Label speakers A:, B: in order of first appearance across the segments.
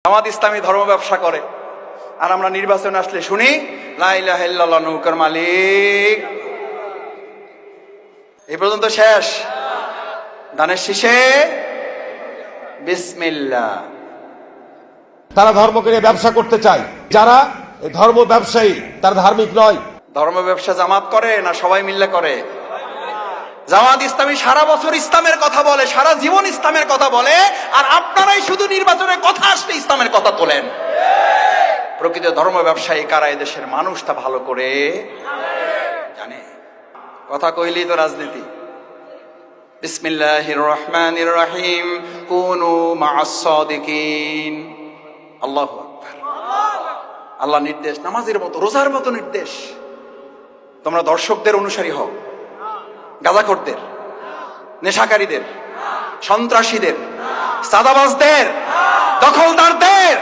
A: জামাত ইসলামী ধর্ম ব্যবসা করে, আর আমরা নির্বাচন আসলে শুনি লা ইলাহা ইল্লাল্লাহ নৌকার মালিক। এই পর্যন্ত শেষ। ধানের শীষে বিসমিল্লাহ।
B: তারা ধর্মকে নিয়ে ব্যবসা করতে চায়। যারা ধর্ম ব্যবসায়ী তারা ধার্মিক নয়।
A: ধর্ম ব্যবসা জামাত করে না সবাই মিলে করে? জামাত ইসলামী সারা বছর ইসলামের কথা বলে, সারা জীবন ইসলামের কথা বলে, আর আপনারাই শুধু নির্বাচনের কথা আসলে ইসলামের কথা তোলেন। প্রকৃত ধর্ম ব্যবসায়ী কারা? এদেশের মানুষ তা ভালো করে জানে। কথা কইলেই তো রাজনীতি। বিসমিল্লাহির রহমানির রহিম, কুনু মা'আস সাদিকিন। আল্লাহু আকবার। আল্লাহ নির্দেশ, নামাজের মতো, রোজার মতো নির্দেশ। তোমরা দর্শকদের অনুসারী হও, গাঁজাখোরদের, নেশাকারীদের, সন্ত্রাসীদের, সাদাবাজদের, দখলদারদের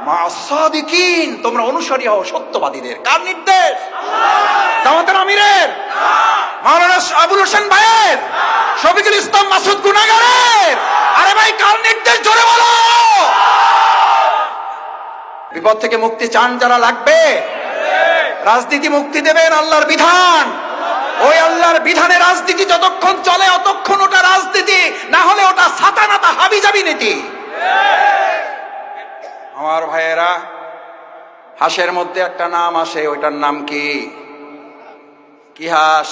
A: মা'আস সাদিকিন, তোমরা অনুসারী হও সত্যবাদীদের। কার নির্দেশ? জামাতের আমিরের, মাওলানা আবুল হোসেন ভাইয়ের, শফিকুল ইসলাম মাসুদ গুনাগারের। আরে ভাই, কার নির্দেশ? জোরে বলো। বিপদ থেকে মুক্তি চান যারা, লাগবে রাজনীতি মুক্তি দেবেন আল্লাহর বিধান। ওই আল্লাহর বিধানে রাজনীতি যতক্ষণ চলে অতক্ষণ ওটা রাজনীতি, না হলে ওটা সাতানাতা হাবিজাবি নীতি। আমার ভাইয়েরা, হাঁসের মধ্যে একটা নাম আসে, ওইটার নাম কি? কি হাঁস?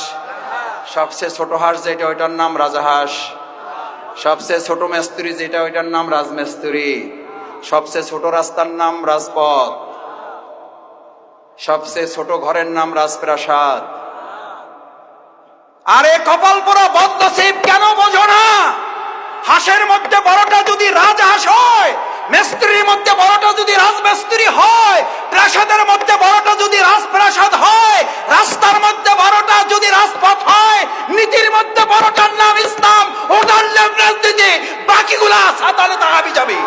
A: সবচেয়ে ছোট হাঁস যেটা, ওইটার নাম রাজাহাঁস। সবচেয়ে ছোট মেস্তুরি যেটা, ওইটার নাম রাজমেস্তুরি। সবচেয়ে ছোট রাস্তার নাম রাজপথ। সবচেয়ে ছোট ঘরের নাম রাজপ্রাসাদ। আরে কপাল পোড়া বদনসিব, কেন বোঝো না? হাঁসের মধ্যে বড়টা যদি রাজহাঁস হয়, মেস্তুরির মধ্যে বড়টা যদি রাজমেস্তুরি হয়, প্রাসাদের মধ্যে বড়টা যদি রাজপ্রাসাদ হয়, রাস্তার মধ্যে বড়টা যদি রাজপথ হয়, নীতির মধ্যে বড়টার নাম ইসলাম, ওটার নাম রাজনীতি, বাকিগুলা সাতালে তাহাবি যাবে।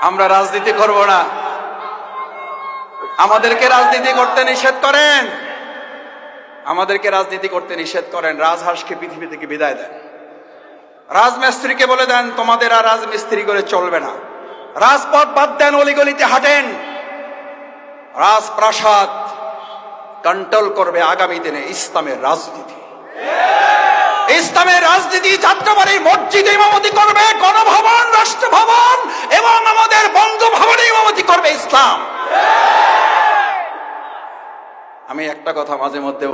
A: আমরা রাজনীতি করব না। আমাদেরকে রাজনীতি করতে নিষেধ করেন, আমাদেরকে রাজনীতি করতে নিষেধ করেন। রাজহাঁসকে পৃথিবী থেকে বিদায় দেন। রাজমিস্ত্রিকে বলে দেন তোমাদের আর রাজমিস্ত্রি করে চলবে না। রাজপথ বাদ দেন, অলিগলিতে হাঁটেন। রাজপ্রাসাদ কন্ট্রোল করবে আগামী দিনে ইসলামের রাজনীতি। ইসলামের রাজনীতি যাত্রাবাড়ি মসজিদে ইমামতি করবে, গণভবন, রাষ্ট্রভবন এবং আমাদের বঙ্গভবনে ইমামতি করবে ইসলাম। আমি একটা কথা মাঝে মধ্যে